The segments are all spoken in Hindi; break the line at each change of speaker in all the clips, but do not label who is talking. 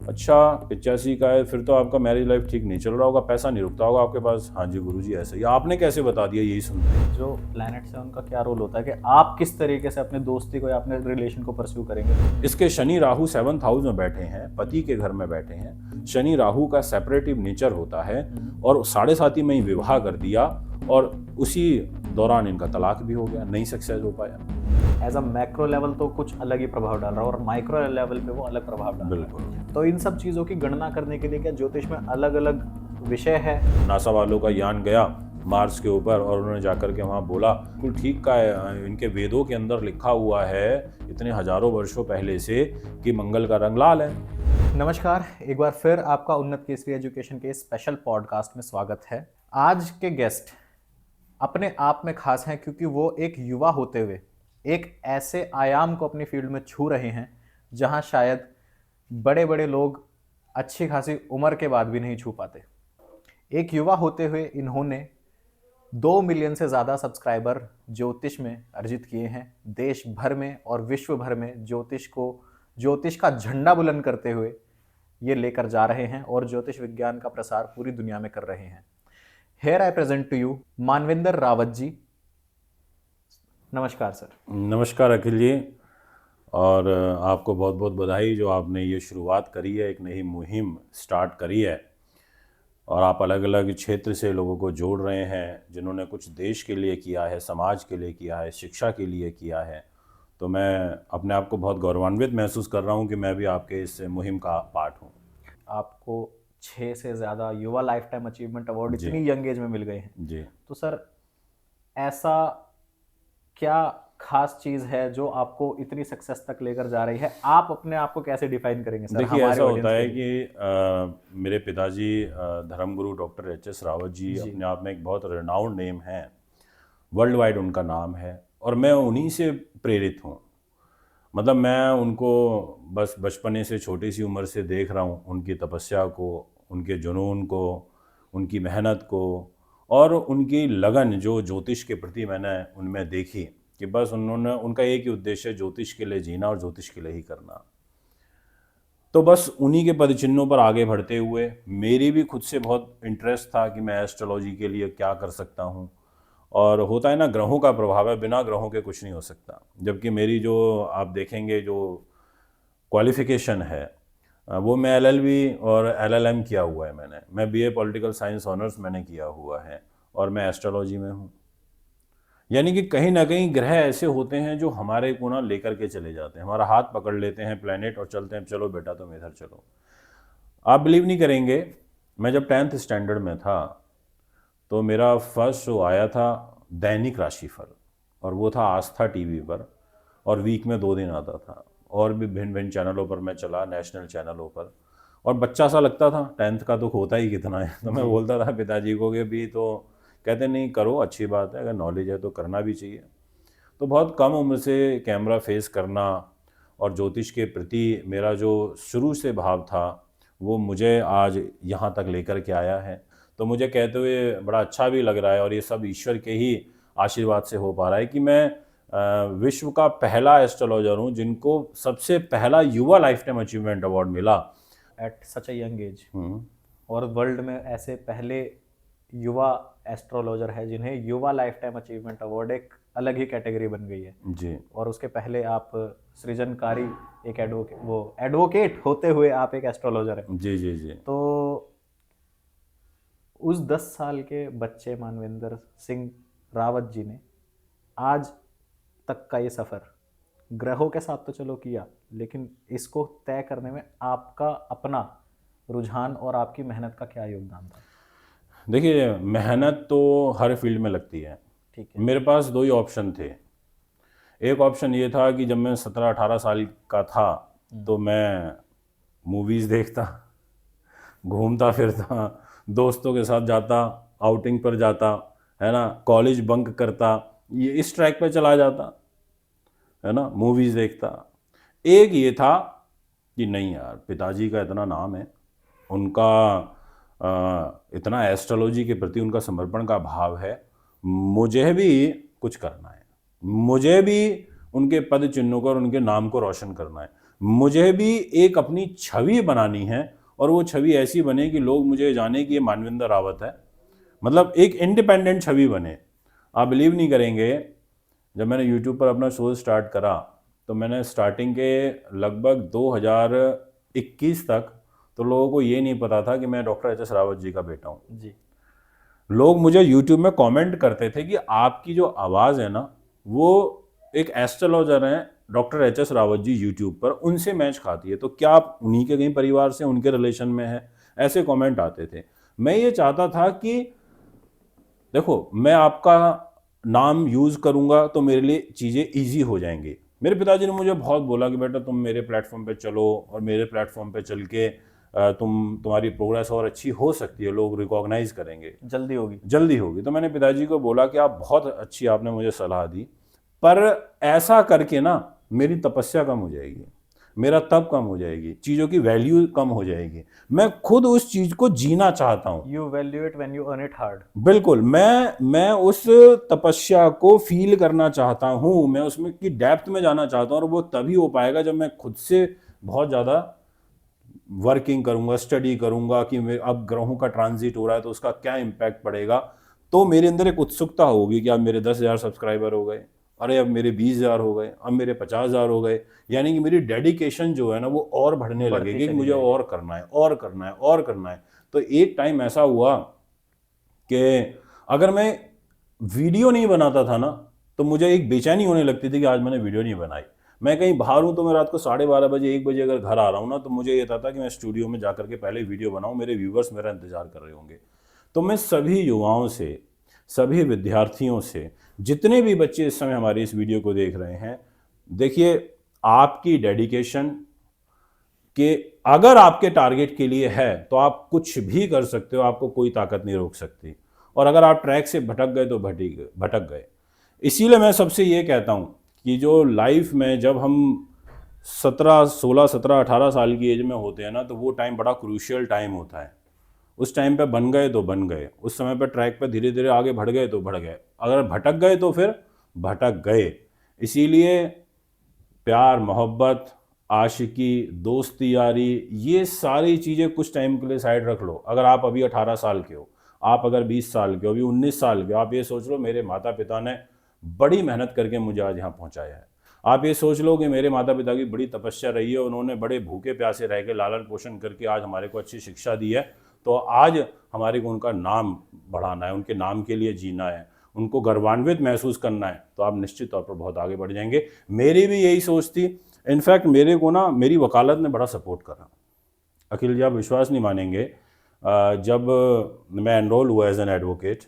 अच्छा 85 का है, फिर तो आपका मैरिज लाइफ ठीक नहीं चल रहा होगा, पैसा नहीं रुकता होगा आपके पास। हाँ जी गुरुजी ऐसा ही। आपने कैसे बता दिया यही सुन के?
जो प्लैनेट्स है उनका क्या रोल होता है कि आप किस तरीके से अपने दोस्ती को या अपने रिलेशन को परस्यू करेंगे।
इसके शनि राहु 7th हाउस में बैठे हैं, पति के घर में बैठे हैं। शनि राहु का सेपरेटिव नेचर होता है और साढ़े साथी में ही विवाह कर दिया और उसी दौरान इनका तलाक भी हो गया, नहीं सक्सेस हो पाया।
एज अ मैक्रो लेवल तो कुछ अलग ही प्रभाव डाल रहा है और माइक्रो लेवल पे वो अलग प्रभाव डाल रहा
बिल्कुल।
है। तो इन सब चीज़ों की गणना करने के लिए क्या ज्योतिष में अलग अलग विषय है?
नासा वालों का यान गया मार्स के ऊपर और उन्होंने जाकर के वहाँ बोला बिल्कुल ठीक का है, इनके वेदों के अंदर लिखा हुआ है इतने हजारों वर्षों पहले से कि मंगल का रंग लाल है।
नमस्कार, एक बार फिर आपका उन्नत केसरी एजुकेशन के स्पेशल पॉडकास्ट में स्वागत है। आज के गेस्ट अपने आप में खास हैं क्योंकि वो एक युवा होते हुए एक ऐसे आयाम को अपनी फील्ड में छू रहे हैं जहां शायद बड़े बड़े लोग अच्छी खासी उम्र के बाद भी नहीं छू पाते। एक युवा होते हुए इन्होंने 2 मिलियन से ज़्यादा सब्सक्राइबर ज्योतिष में अर्जित किए हैं। देश भर में और विश्व भर में ज्योतिष का झंडा बुलंद करते हुए ये लेकर जा रहे हैं और ज्योतिष विज्ञान का प्रसार पूरी दुनिया में कर रहे हैं। Here I present to you Manvinder Rawat ji. नमस्कार सर।
नमस्कार अखिल जी, और आपको बहुत बहुत बधाई जो आपने ये शुरुआत करी है, एक नई मुहिम स्टार्ट करी है और आप अलग अलग क्षेत्र से लोगों को जोड़ रहे हैं जिन्होंने कुछ देश के लिए किया है, समाज के लिए किया है, शिक्षा के लिए किया है। तो मैं अपने आप को बहुत गौरवान्वित महसूस कर रहा हूँ कि मैं भी आपके इस मुहिम का पार्ट हूँ।
आपको 6 से ज़्यादा युवा लाइफ टाइम अचीवमेंट अवार्ड
जी।
इतनी यंग एज में मिल गए हैं।
जी।
तो सर ऐसा क्या खास चीज़ है जो आपको इतनी सक्सेस तक लेकर जा रही है? आप अपने आप को कैसे डिफाइन करेंगे सर
देखिए
हमारे
ऐसा होता
ऑडियंस
है
के लिए?
कि मेरे पिताजी धर्मगुरु डॉक्टर एच.एस. रावत जी
जी।
अपने आप में एक बहुत रिनाउंड नेम है, वर्ल्ड वाइड उनका नाम है और मैं उन्हीं से प्रेरित हूँ। मतलब मैं उनको बस बचपने से छोटी सी उम्र से देख रहा हूँ, उनकी तपस्या को, उनके जुनून को, उनकी मेहनत को और उनकी लगन जो ज्योतिष के प्रति मैंने उनमें देखी कि बस उन्होंने उनका एक ही उद्देश्य है, ज्योतिष के लिए जीना और ज्योतिष के लिए ही करना। तो बस उन्हीं के पदचिन्हों पर आगे बढ़ते हुए मेरी भी खुद से बहुत इंटरेस्ट था कि मैं एस्ट्रोलॉजी के लिए क्या कर सकता हूँ। और होता है ना, ग्रहों का प्रभाव है, बिना ग्रहों के कुछ नहीं हो सकता। जबकि मेरी जो आप देखेंगे जो क्वालिफिकेशन है वो मैं एलएलबी और एलएलएम किया हुआ है। मैं बीए पॉलिटिकल साइंस ऑनर्स मैंने किया हुआ है और मैं एस्ट्रोलॉजी में हूँ। यानी कि कहीं ना कहीं ग्रह ऐसे होते हैं जो हमारे को ना लेकर के चले जाते हैं, हमारा हाथ पकड़ लेते हैं प्लेनेट और चलते हैं, चलो बेटा तुम इधर चलो। आप बिलीव नहीं करेंगे, मैं जब 10th स्टैंडर्ड में था तो मेरा फर्स्ट शो आया था दैनिक राशिफल, और वो था आस्था टीवी पर और वीक में 2 दिन आता था और भी भिन्न भिन्न चैनलों पर मैं चला, नेशनल चैनलों पर। और बच्चा सा लगता था, 10th का तो होता ही कितना है। तो मैं बोलता था पिताजी को कि भी, तो कहते नहीं करो, अच्छी बात है, अगर नॉलेज है तो करना भी चाहिए। तो बहुत कम उम्र से कैमरा फेस करना और ज्योतिष के प्रति मेरा जो शुरू से भाव था वो मुझे आज यहाँ तक लेकर के आया है। तो मुझे कहते हुए बड़ा अच्छा भी लग रहा है और ये सब ईश्वर के ही आशीर्वाद से हो पा रहा है कि मैं विश्व का पहला एस्ट्रोलॉजर हूँ जिनको सबसे पहला युवा लाइफ टाइम अचीवमेंट अवार्ड मिला
at such a young age. और वर्ल्ड में ऐसे पहले युवा एस्ट्रोलॉजर है जिन्हें युवा लाइफ टाइम अचीवमेंट अवार्ड एक अलग ही कैटेगरी बन गई है।
जी।
और उसके पहले आप सृजनकारी एक एडवोकेट होते हुए आप एक एस्ट्रोलॉजर हैं।
जी जी जी।
तो उस 10 साल के बच्चे मानविंदर सिंह रावत जी ने आज तक का ये सफ़र ग्रहों के साथ तो चलो किया, लेकिन इसको तय करने में आपका अपना रुझान और आपकी मेहनत का क्या योगदान था?
देखिए मेहनत तो हर फील्ड में लगती है।
ठीक है।
मेरे पास 2 ही ऑप्शन थे। एक ऑप्शन ये था कि जब मैं 17-18 साल का था तो मैं मूवीज़ देखता, घूमता फिरता, दोस्तों के साथ जाता, आउटिंग पर जाता, है ना, कॉलेज बंक करता, ये इस ट्रैक पे चला जाता, है ना, मूवीज़ देखता। एक ये था कि नहीं यार, पिताजी का इतना नाम है, उनका इतना एस्ट्रोलॉजी के प्रति उनका समर्पण का भाव है, मुझे भी कुछ करना है, मुझे भी उनके पद चिन्हों को और उनके नाम को रोशन करना है। मुझे भी एक अपनी छवि बनानी है, और वो छवि ऐसी बने कि लोग मुझे जाने कि ये मानविंदर रावत है, मतलब एक इंडिपेंडेंट छवि बने। आप बिलीव नहीं करेंगे, जब मैंने यूट्यूब पर अपना शो स्टार्ट करा तो मैंने स्टार्टिंग के लगभग 2021 तक तो लोगों को ये नहीं पता था कि मैं doctor H S Rawat ji का बेटा हूँ।
जी।
लोग मुझे यूट्यूब में कमेंट करते थे कि आपकी जो आवाज़ है ना, वो एक एस्ट्रोलॉजर हैं doctor H S Rawat ji YouTube पर, उनसे मैच खाती है, तो क्या आप उन्हीं के कहीं परिवार से, उनके रिलेशन में है? ऐसे कमेंट आते थे। मैं ये चाहता था कि देखो, मैं आपका नाम यूज़ करूंगा तो मेरे लिए चीज़ें ईजी हो जाएंगी। मेरे पिताजी ने मुझे बहुत बोला कि बेटा तुम मेरे प्लेटफॉर्म पे चलो, और मेरे प्लेटफॉर्म पे चल के तुम्हारी प्रोग्रेस और अच्छी हो सकती है, लोग रिकॉग्नाइज करेंगे,
जल्दी होगी।
जल्दी होगी। तो मैंने पिताजी को बोला कि आप बहुत अच्छी आपने मुझे सलाह दी, पर ऐसा करके ना मेरी तपस्या कम हो जाएगी, मेरा तप कम हो जाएगी, चीज़ों की वैल्यू कम हो जाएगी। मैं खुद उस चीज़ को जीना चाहता हूँ।
You value it when you earn it hard.
बिल्कुल, मैं उस तपस्या को फील करना चाहता हूँ, मैं उसमें की डेप्थ में जाना चाहता हूँ, और वो तभी हो पाएगा जब मैं खुद से बहुत ज़्यादा वर्किंग करूंगा, स्टडी करूंगा कि अब ग्रहों का ट्रांजिट हो रहा है तो उसका क्या इम्पैक्ट पड़ेगा। तो मेरे अंदर एक उत्सुकता होगी कि अब मेरे 10,000 सब्सक्राइबर हो गए, अरे अब मेरे 20,000 हो गए, अब मेरे 50,000 हो गए, यानी कि मेरी डेडिकेशन जो है ना वो और बढ़ने
बढ़ती
लगेगी कि
चली
मुझे
जाएगी।
और करना है, और करना है, और करना है। तो एक टाइम ऐसा हुआ कि अगर मैं वीडियो नहीं बनाता था ना, तो मुझे एक बेचैनी होने लगती थी कि आज मैंने वीडियो नहीं बनाई। मैं कहीं बाहर हूँ तो मैं रात को 12:30 बजे 1 बजे अगर घर आ रहा हूँ ना, तो मुझे ये था कि मैं स्टूडियो में जाकर के पहले वीडियो बनाऊँ, मेरे व्यूवर्स मेरा इंतजार कर रहे होंगे। तो मैं सभी युवाओं से, सभी विद्यार्थियों से, जितने भी बच्चे इस समय हमारी इस वीडियो को देख रहे हैं, देखिए, आपकी डेडिकेशन कि अगर आपके टारगेट के लिए है तो आप कुछ भी कर सकते हो, आपको कोई ताकत नहीं रोक सकती। और अगर आप ट्रैक से भटक गए तो भटक गए। इसीलिए मैं सबसे ये कहता हूँ कि जो लाइफ में जब हम 17 साल की एज में होते हैं ना, तो वो टाइम बड़ा क्रूशियल टाइम होता है। उस टाइम पे बन गए तो बन गए, उस समय पे ट्रैक पे धीरे धीरे आगे बढ़ गए तो बढ़ गए, अगर भटक गए तो फिर भटक गए। इसीलिए प्यार, मोहब्बत, आशिकी, दोस्ती यारी, ये सारी चीज़ें कुछ टाइम के लिए साइड रख लो। अगर आप अभी 18 साल के हो, आप अगर 20 साल के हो, अभी 19 साल के हो, आप ये सोच लो मेरे माता पिता ने बड़ी मेहनत करके मुझे आज यहाँ पहुँचाया है। आप ये सोच लो कि मेरे माता पिता की बड़ी तपस्या रही है, उन्होंने बड़े भूखे प्यासे रह के लालन पोषण करके आज हमारे को अच्छी शिक्षा दी है। तो आज हमारे को उनका नाम बढ़ाना है, उनके नाम के लिए जीना है, उनको गर्वान्वित महसूस करना है, तो आप निश्चित तौर पर बहुत आगे बढ़ जाएंगे। मेरी भी यही सोच थी। इनफैक्ट मेरे को ना मेरी वकालत ने बड़ा सपोर्ट करा। अखिल जी, आप विश्वास नहीं मानेंगे, जब मैं एनरोल हुआ एज एन एडवोकेट,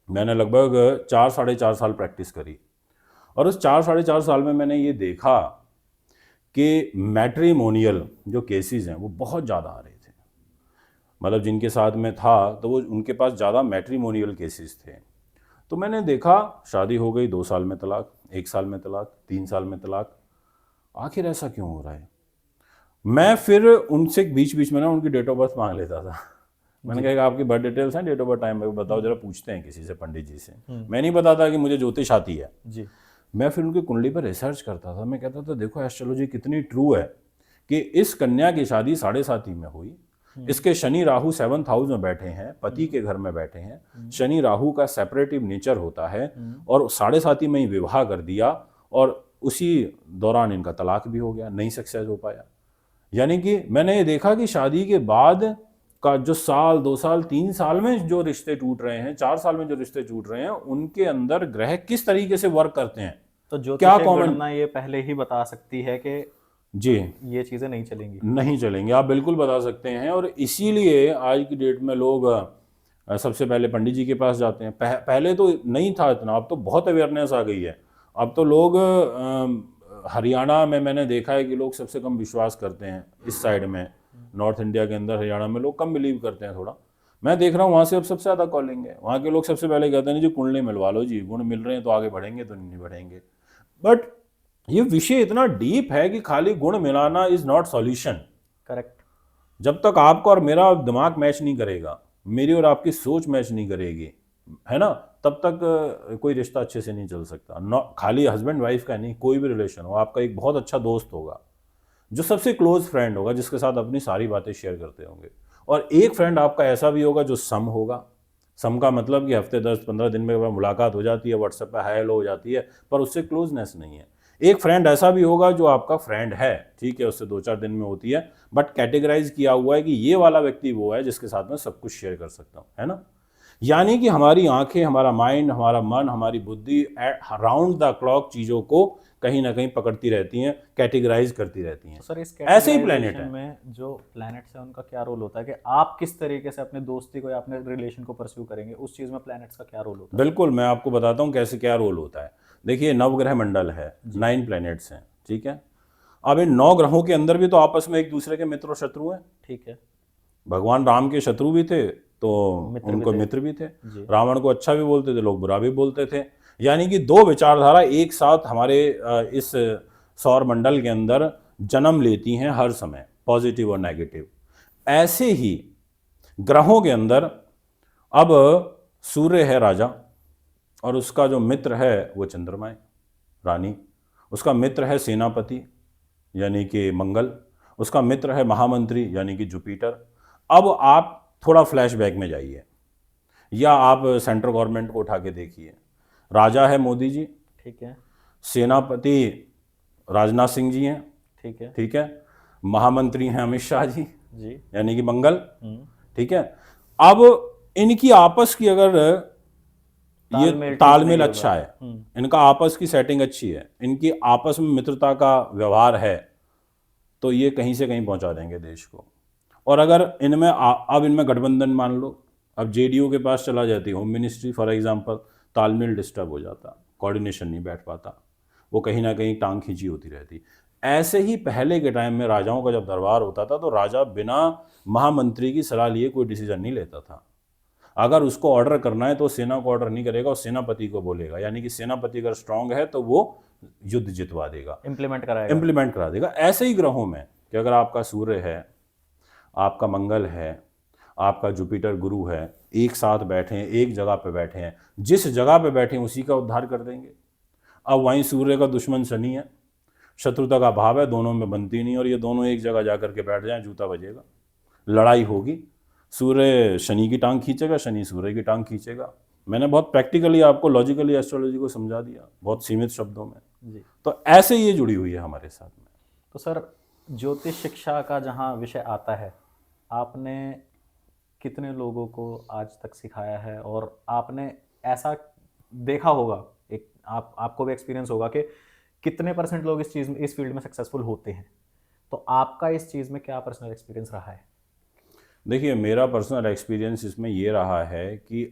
मैंने लगभग 4 साढ़े 4 साल प्रैक्टिस करी, और उस 4 साढ़े 4 साल में मैंने ये देखा कि मैट्रिमोनियल जो केसेस हैं वो बहुत ज़्यादा आ रहे थे। मतलब जिनके साथ में था तो वो उनके पास ज़्यादा मैट्रिमोनियल केसेस थे। तो मैंने देखा, शादी हो गई, 2 साल में तलाक, 1 साल में तलाक, 3 साल में तलाक, आखिर ऐसा क्यों हो रहा है? मैं फिर उनसे बीच बीच में ना उनकी डेट ऑफ बर्थ मांग लेता था। मैंने कहा कि आपकी बर्थ डिटेल्स हैं, डेट ऑफ बर्थ, टाइम बताओ जरा, पूछते हैं किसी से, पंडित जी से। मैं नहीं बताता कि मुझे ज्योतिष आती है
जी।
मैं फिर उनकी कुंडली पर रिसर्च करता था। मैं कहता था देखो एस्ट्रोलॉजी कितनी ट्रू है कि इस कन्या की शादी 7.5 में हुई, इसके शनि राहु 7th हाउस में बैठे हैं, पति के घर में बैठे हैं, शनि राहु का सेपरेटिव नेचर होता है, और 7.5 में ही विवाह कर दिया, और उसी दौरान इनका तलाक भी हो गया, नहीं सक्सेस हो पाया। यानी कि मैंने ये देखा कि शादी के बाद का जो साल, 2 साल, 3 साल में जो रिश्ते टूट रहे हैं, 4 साल में जो रिश्ते टूट रहे हैं, उनके अंदर ग्रह किस तरीके से वर्क करते हैं,
तो
क्या
ज्योतिष
कॉमन।
गणना ये पहले ही बता सकती है कि
जी,
ये चीज़ें नहीं चलेंगी।
नहीं चलेंगे, आप बिल्कुल बता सकते हैं। और इसीलिए आज की डेट में लोग सबसे पहले पंडित जी के पास जाते हैं। पहले तो नहीं था इतना, अब तो बहुत अवेयरनेस आ गई है। अब तो लोग हरियाणा में मैंने देखा है कि लोग सबसे कम विश्वास करते हैं इस साइड में, नॉर्थ इंडिया के अंदर हरियाणा में लोग कम बिलीव करते हैं थोड़ा। मैं देख रहा हूँ वहाँ से अब सबसे ज़्यादा कॉलिंग है। वहाँ के लोग सबसे पहले कहते हैं जी कुंडली मिलवा लो जी, गुण मिल रहे हैं तो आगे बढ़ेंगे, तो नहीं बढ़ेंगे। बट ये विषय इतना डीप है कि खाली गुण मिलाना इज नॉट सॉल्यूशन।
करेक्ट।
जब तक आपका और मेरा दिमाग मैच नहीं करेगा, मेरी और आपकी सोच मैच नहीं करेगी, है ना, तब तक कोई रिश्ता अच्छे से नहीं चल सकता। खाली हस्बैंड वाइफ का नहीं, कोई भी रिलेशन हो, आपका एक बहुत अच्छा दोस्त होगा, जो सबसे क्लोज फ्रेंड होगा, जिसके साथ अपनी सारी बातें शेयर करते होंगे। और एक फ्रेंड आपका ऐसा भी होगा जो सम होगा। सम का मतलब कि हफ्ते 10-15 दिन में मुलाकात हो जाती है, व्हाट्सएप पे हाय हेलो हो जाती है, पर उससे क्लोजनेस नहीं है। एक फ्रेंड ऐसा भी होगा जो आपका फ्रेंड है, ठीक है, उससे 2-4 दिन में होती है, बट कैटेगराइज किया हुआ है कि ये वाला व्यक्ति वो है जिसके साथ मैं सब कुछ शेयर कर सकता हूँ, है ना। यानी कि हमारी आंखें, हमारा माइंड, हमारा मन, हमारी बुद्धि राउंड द क्लॉक चीज़ों को कहीं ना कहीं पकड़ती रहती हैं, कैटेगराइज करती रहती हैं।
तो सर इस
ऐसे ही प्लेनेट
कैटेगराइजेशन
है।
में जो प्लैनेट्स हैं उनका क्या रोल होता है कि आप किस तरीके से अपने दोस्ती को या अपने रिलेशन को परस्यू करेंगे, उस चीज़ में प्लैनेट्स का क्या रोल होता है?
बिल्कुल, मैं आपको बताता हूँ कैसे क्या रोल होता है। देखिए, नवग्रह मंडल है, 9 प्लैनेट्स हैं, ठीक है। अब इन 9 ग्रहों के अंदर भी तो आपस में एक दूसरे के मित्र और शत्रु हैं।
ठीक है।
भगवान राम के शत्रु भी थे तो
मित्र भी
उनको
थे।
मित्र भी थे।
जी।
रावण को अच्छा भी बोलते थे, लोग बुरा भी बोलते थे। यानी कि दो विचारधारा एक साथ हमारे इस सौर मंडल के अंदर जन्म लेती हैं हर समय, पॉजिटिव और नेगेटिव। ऐसे ही ग्रहों के अंदर अब सूर्य है राजा, और उसका जो मित्र है वो चंद्रमा है, रानी। उसका मित्र है सेनापति यानी कि मंगल। उसका मित्र है महामंत्री यानी कि जुपिटर। अब आप थोड़ा फ्लैशबैक में जाइए, या आप सेंट्रल गवर्नमेंट को उठा के देखिए। राजा है मोदी जी,
ठीक है।
सेनापति राजनाथ सिंह जी हैं,
ठीक है।
ठीक है, महामंत्री हैं अमित शाह जी
जी।
यानी कि मंगल,
हम्म।
ठीक है। अब इनकी आपस की अगर ये
तालमेल ठीक
तालमेल
नहीं
अच्छा
होगा।
है, इनका आपस की सेटिंग अच्छी है, इनकी आपस में मित्रता का व्यवहार है, तो ये कहीं से कहीं पहुंचा देंगे देश को। और अगर इनमें अब इनमें गठबंधन मान लो, अब जेडीयू के पास चला जाती होम मिनिस्ट्री फॉर एग्जांपल, तालमेल डिस्टर्ब हो जाता, कोऑर्डिनेशन नहीं बैठ पाता, वो कहीं ना कहीं टांग खींची होती रहती। ऐसे ही पहले के टाइम में राजाओं का जब दरबार होता था तो राजा बिना महामंत्री की सलाह लिए कोई डिसीजन नहीं लेता था। अगर उसको ऑर्डर करना है तो सेना को ऑर्डर नहीं करेगा, और सेनापति को बोलेगा, यानी कि सेनापति अगर स्ट्रांग है तो वो युद्ध जितवा देगा,
इम्प्लीमेंट कराएगा।
इंप्लीमेंट करा देगा। ऐसे ही ग्रहों में कि अगर आपका सूर्य है, आपका मंगल है, आपका जुपिटर गुरु है, एक साथ बैठे हैं, एक जगह पे बैठे हैं, जिस जगह पे बैठे हैं उसी का उद्धार कर देंगे। अब वहीं सूर्य का दुश्मन शनि है, शत्रुता का भाव है, दोनों में बनती नहीं, और ये दोनों एक जगह जाकर के बैठ जाएं, जूता बजेगा, लड़ाई होगी। सूर्य शनि की टांग खींचेगा, शनि सूर्य की टांग खींचेगा। मैंने बहुत प्रैक्टिकली आपको लॉजिकली एस्ट्रोलॉजी को समझा दिया, बहुत सीमित शब्दों में।
जी।
तो ऐसे ये जुड़ी हुई है हमारे साथ में।
तो सर ज्योतिष शिक्षा का जहाँ विषय आता है, आपने कितने लोगों को आज तक सिखाया है, और आपने ऐसा देखा होगा, एक आपको भी एक्सपीरियंस होगा कि कितने परसेंट लोग इस चीज़ में, इस फील्ड में सक्सेसफुल होते हैं, तो आपका इस चीज़ में क्या पर्सनल एक्सपीरियंस रहा है?
देखिए, मेरा पर्सनल एक्सपीरियंस इसमें ये रहा है कि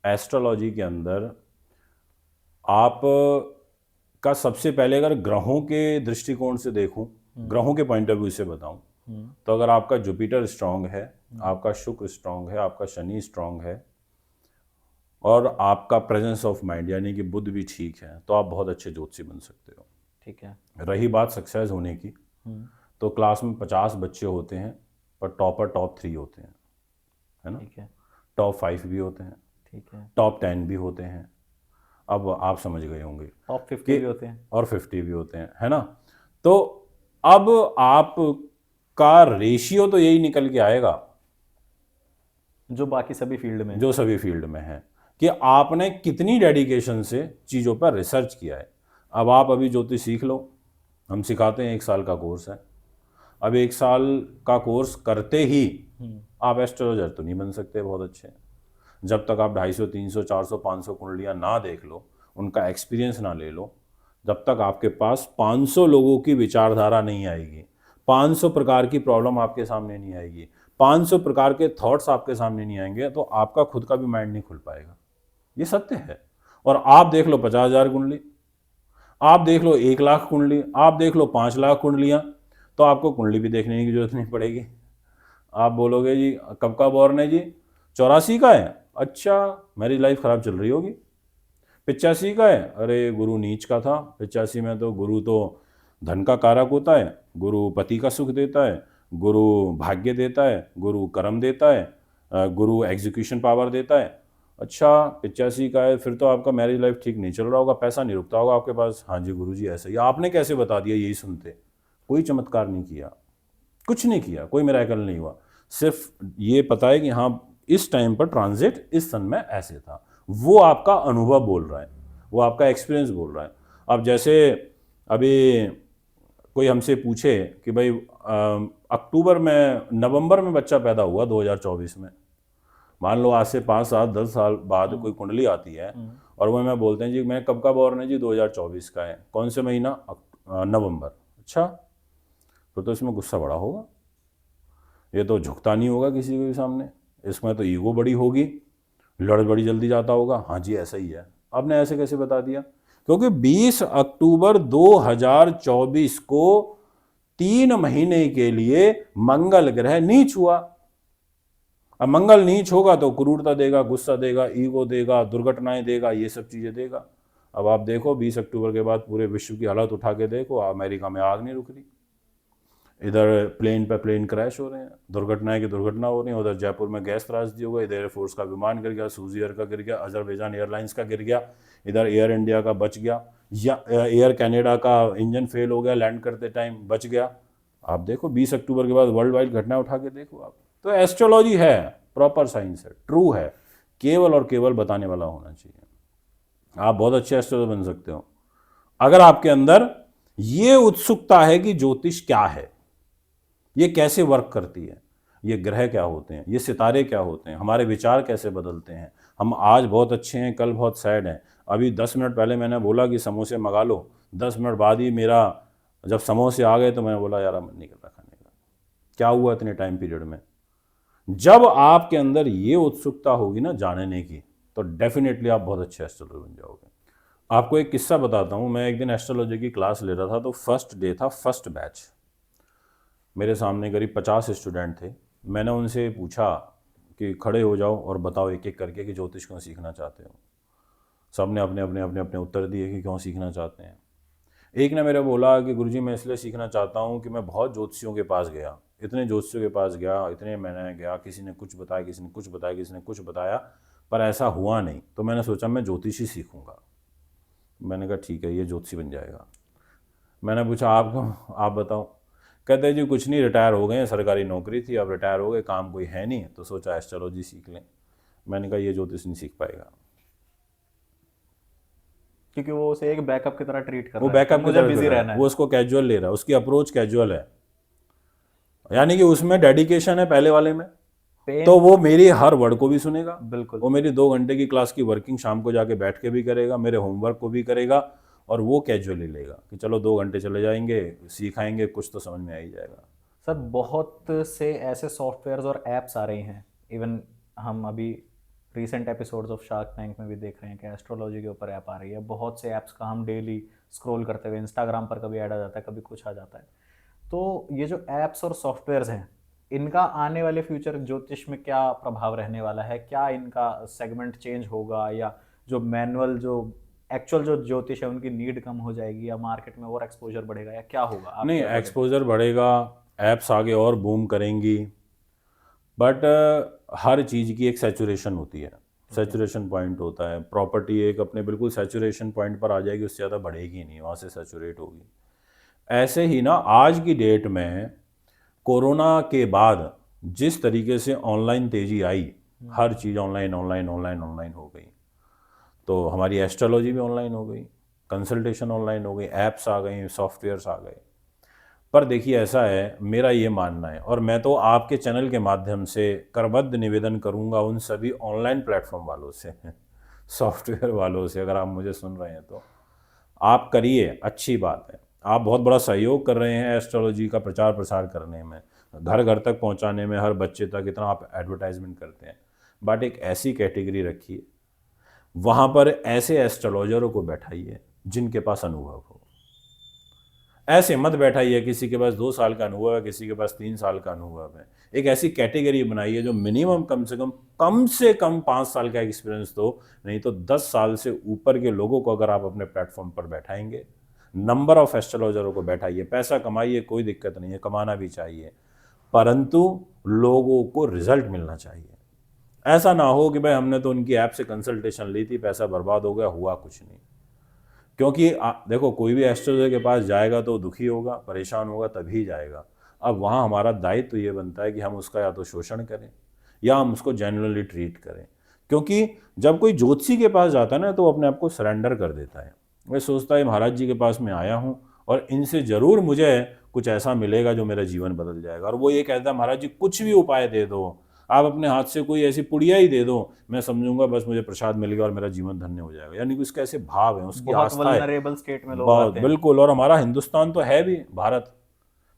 एस्ट्रोलॉजी के अंदर आप का सबसे पहले अगर ग्रहों के दृष्टिकोण से देखूं, ग्रहों के पॉइंट ऑफ व्यू से बताऊं, तो अगर आपका जुपिटर स्ट्रांग है, आपका शुक्र स्ट्रांग है, आपका शनि स्ट्रांग है, और आपका प्रेजेंस ऑफ माइंड यानी कि बुद्ध भी ठीक है, तो आप बहुत अच्छे ज्योतिषी बन सकते हो।
ठीक है।
रही बात सक्सेस होने की, तो क्लास में 50 बच्चे होते हैं, पर टॉपर टॉप 3 होते हैं, है ना।
ठीक है।
टॉप 5 भी होते हैं,
ठीक है।
टॉप 10 भी होते हैं। अब आप समझ गए होंगे
टॉप 50
कि
भी होते हैं।
और 50 भी होते हैं, है ना। तो अब आपका रेशियो तो यही निकल के आएगा
जो बाकी सभी फील्ड में।
जो सभी फील्ड में है, कि आपने कितनी डेडिकेशन से चीज़ों पर रिसर्च किया है। अब आप अभी ज्योतिष सीख लो, हम सिखाते हैं, 1 साल का कोर्स है। अब 1 साल का कोर्स करते ही आप एस्ट्रोलॉजर तो नहीं बन सकते बहुत अच्छे, जब तक आप 250, 300, 400, 500 कुंडलियाँ ना देख लो, उनका एक्सपीरियंस ना ले लो, जब तक आपके पास 500 लोगों की विचारधारा नहीं आएगी, 500 प्रकार की प्रॉब्लम आपके सामने नहीं आएगी, 500 प्रकार के थॉट्स आपके सामने नहीं आएंगे, तो आपका खुद का भी माइंड नहीं खुल पाएगा। ये सत्य है। और आप देख लो 50,000 कुंडली, आप देख लो 1,00,000 कुंडली, आप देख लो 5,00,000 कुंडलियाँ, तो आपको कुंडली भी देखने की जरूरत नहीं पड़ेगी। आप बोलोगे जी कब का बॉर्न है जी, 84 का है, अच्छा मेरी लाइफ ख़राब चल रही होगी। 85 का है, अरे गुरु नीच का था, 85 में तो गुरु तो धन का कारक होता है, गुरु पति का सुख देता है, गुरु भाग्य देता है, गुरु कर्म देता है, गुरु एग्जीक्यूशन पावर देता है। अच्छा 85 का है, फिर तो आपका मैरिज लाइफ ठीक नहीं चल रहा होगा, पैसा नहीं रुकता होगा आपके पास। हाँ जी गुरु जी ऐसा ही। आपने कैसे बता दिया यही सुनते? कोई चमत्कार नहीं किया, कुछ नहीं किया, कोई मिरेकल नहीं हुआ। सिर्फ ये पता है कि हाँ इस टाइम पर ट्रांजिट इस सन में ऐसे था। वो आपका अनुभव बोल रहा है, वो आपका एक्सपीरियंस बोल रहा है। अब जैसे अभी कोई हमसे पूछे कि भाई अक्टूबर में, नवंबर में बच्चा पैदा हुआ 2024 में, मान लो आज से 5 साल 10 साल बाद कोई कुंडली आती है और वो मैं बोलते हैं जी मैं कब का बॉर्न है जी 2024 का है, कौन से महीना, नवंबर। अच्छा, तो इसमें गुस्सा बड़ा होगा, ये तो झुकता नहीं होगा किसी के भी सामने, इसमें तो ईगो बड़ी होगी, लड़ बड़ी जल्दी जाता होगा, हाँ जी ऐसा ही है। आपने ऐसे कैसे बता दिया? क्योंकि 20 अक्टूबर 2024 को 3 महीने के लिए मंगल ग्रह नीच हुआ। अब मंगल नीच होगा तो क्रूरता देगा, गुस्सा देगा, ईगो देगा, दुर्घटनाएं देगा, ये सब चीजें देगा। अब आप देखो 20 अक्टूबर के बाद पूरे विश्व की हालत उठा के देखो, अमेरिका में आग नहीं रुक रही, इधर प्लेन पे प्लेन क्रैश हो रहे हैं, दुर्घटनाएं की दुर्घटना हो रही है, उधर जयपुर में गैस त्रासदी हो गई, इधर एयरफोर्स का विमान गिर गया, सूज एयर का गिर गया, अजरबैजान एयरलाइंस का गिर गया, इधर एयर इंडिया का बच गया, या एयर कनाडा का इंजन फेल हो गया लैंड करते टाइम, बच गया। आप देखो 20 अक्टूबर के बाद वर्ल्ड वाइड घटना उठा के देखो आप। तो एस्ट्रोलॉजी है, प्रॉपर साइंस है, ट्रू है, केवल और केवल बताने वाला होना चाहिए। आप बहुत अच्छे एस्ट्रोलॉजर बन सकते हो अगर आपके अंदर ये उत्सुकता है कि ज्योतिष क्या है, ये कैसे वर्क करती है, ये ग्रह क्या होते हैं, ये सितारे क्या होते हैं, हमारे विचार कैसे बदलते हैं, हम आज बहुत अच्छे हैं कल बहुत सैड हैं। अभी 10 मिनट पहले मैंने बोला कि समोसे मंगा लो, 10 मिनट बाद ही मेरा जब समोसे आ गए तो मैंने बोला यार मन नहीं कर रहा खाने का। क्या हुआ इतने टाइम पीरियड में? जब आपके अंदर ये उत्सुकता होगी ना जानने की, तो डेफिनेटली आप बहुत अच्छे एस्ट्रोलॉजर बन जाओगे। आपको एक किस्सा बताता हूँ। मैं एक दिन एस्ट्रोलॉजी की क्लास ले रहा था, तो फर्स्ट डे था, फर्स्ट बैच, मेरे सामने करीब 50 स्टूडेंट थे। मैंने उनसे पूछा कि खड़े हो जाओ और बताओ एक एक करके कि ज्योतिष क्यों सीखना चाहते हो। सब ने अपने अपने अपने अपने उत्तर दिए कि क्यों सीखना चाहते हैं। एक ने मेरे बोला कि गुरुजी मैं इसलिए सीखना चाहता हूँ कि मैं बहुत ज्योतिषियों के पास गया, इतने ज्योतिषियों के पास गया, इतने मैंने गया, किसी ने कुछ बताया, किसी ने कुछ बताया, किसी ने कुछ बताया, पर ऐसा हुआ नहीं। तो मैंने सोचा मैं ज्योतिषी सीखूंगा। मैंने कहा ठीक है, ये ज्योतिषी बन जाएगा। मैंने पूछा आपको, आप बताओ। कहते जी कुछ नहीं, रिटायर हो गए हैं, सरकारी नौकरी थी, अब रिटायर हो गए, काम कोई है नहीं, तो सोचा एस्ट्रोलॉजी सीख लें। मैंने कहा ये ज्योतिष नहीं सीख पाएगा,
क्योंकि वो उसे एक बैकअप की तरह ट्रीट कर
वो
रहा है,
बैकअप
तो
की
मुझे
तरह
बिजी
कर रहा
रहना
है,
है।
वो उसको कैजुअल ले रहा है, उसकी अप्रोच कैजुअल है, यानी कि उसमें डेडिकेशन है पहले वाले में।
पेन,
तो वो मेरी हर वर्ड को भी सुनेगा,
बिल्कुल।
वो मेरी 2 घंटे की क्लास की वर्किंग शाम को जाके बैठ के भी करेगा, मेरे होमवर्क को भी करेगा, और वो कैजुअली लेगा कि चलो 2 घंटे चले जाएंगे, सिखाएंगे, कुछ तो समझ में आ ही जाएगा।
सर बहुत से ऐसे सॉफ्टवेयर्स और ऐप्स आ रहे हैं, इवन हम अभी recent episodes of shark tank में भी देख रहे हैं कि एस्ट्रोलॉजी के ऊपर ऐप आ रही है। बहुत से ऐप्स का हम डेली स्क्रॉल करते हुए इंस्टाग्राम पर कभी ऐड आ जाता है, कभी कुछ आ जाता है। तो ये जो ऐप्स और सॉफ्टवेयर्स हैं, इनका आने वाले फ्यूचर ज्योतिष में क्या प्रभाव रहने वाला है? क्या इनका सेगमेंट चेंज होगा, या जो मैनुअल जो एक्चुअल जो ज्योतिष है उनकी नीड कम हो जाएगी, या मार्केट में और एक्सपोजर बढ़ेगा, या क्या होगा? आप
नहीं,
क्या बोलेंगे?
एक्सपोजर बढ़ेगा, ऐप्स आगे और बूम करेंगी, बट हर चीज़ की एक सैचुरेशन होती है, सैचुरेशन पॉइंट होता है। प्रॉपर्टी एक अपने बिल्कुल सैचुरेशन पॉइंट पर आ जाएगी, उससे ज़्यादा बढ़ेगी नहीं, वहाँ से सैचुरेट होगी। ऐसे ही ना आज की डेट में कोरोना के बाद जिस तरीके से ऑनलाइन तेजी आई, हर चीज़ ऑनलाइन ऑनलाइन ऑनलाइन ऑनलाइन हो गई, तो हमारी एस्ट्रोलॉजी भी ऑनलाइन हो गई, कंसल्टेशन ऑनलाइन हो गई, ऐप्स आ गई, सॉफ्टवेयर्स आ गए। पर देखिए ऐसा है, मेरा ये मानना है, और मैं तो आपके चैनल के माध्यम से करबद्ध निवेदन करूंगा उन सभी ऑनलाइन प्लेटफॉर्म वालों से सॉफ्टवेयर वालों से, अगर आप मुझे सुन रहे हैं तो आप करिए, अच्छी बात है। आप बहुत बड़ा सहयोग कर रहे हैं एस्ट्रोलॉजी का प्रचार प्रसार करने में, घर घर तक पहुंचाने में, हर बच्चे तक, इतना आप एडवर्टाइजमेंट करते हैं। बट एक ऐसी कैटेगरी रखिए, वहाँ पर ऐसे एस्ट्रोलॉजरों को बैठाइए जिनके पास अनुभव हो। ऐसे मत बैठाइए किसी के पास 2 साल का अनुभव है, किसी के पास 3 साल का अनुभव है। एक ऐसी कैटेगरी बनाइए जो मिनिमम कम से कम 5 साल का एक्सपीरियंस दो, नहीं तो 10 साल से ऊपर के लोगों को अगर आप अपने प्लेटफॉर्म पर बैठाएंगे, नंबर ऑफ एस्ट्रोलॉजरों को बैठाइए, पैसा कमाइए, कोई दिक्कत नहीं है, कमाना भी चाहिए, परंतु लोगों को रिजल्ट मिलना चाहिए। ऐसा ना हो कि भाई हमने तो उनकी ऐप से कंसल्टेशन ली थी, पैसा बर्बाद हो गया, हुआ कुछ नहीं। क्योंकि देखो कोई भी एस्ट्रोलॉजर के पास जाएगा तो दुखी होगा, परेशान होगा, तभी जाएगा। अब वहाँ हमारा दायित्व तो ये बनता है कि हम उसका या तो शोषण करें या हम उसको जेन्युइनली ट्रीट करें। क्योंकि जब कोई ज्योतिषी के पास जाता है ना तो वो अपने आप को सरेंडर कर देता है। वह सोचता है महाराज जी के पास मैं आया हूँ और इनसे ज़रूर मुझे कुछ ऐसा मिलेगा जो मेरा जीवन बदल जाएगा। और वो ये कहता है महाराज जी कुछ भी उपाय दे दो, आप अपने हाथ से कोई ऐसी पुड़िया ही दे दो, मैं समझूंगा बस मुझे प्रसाद मिल गया और मेरा जीवन धन्य हो जाएगा। यानी कि उसके ऐसे भाव हैं, उसकी
बहुत
आस्था है।
वल्नरेबल स्टेट में लोग
बहुत
आते हैं।
बिल्कुल। और हमारा हिंदुस्तान तो है भी, भारत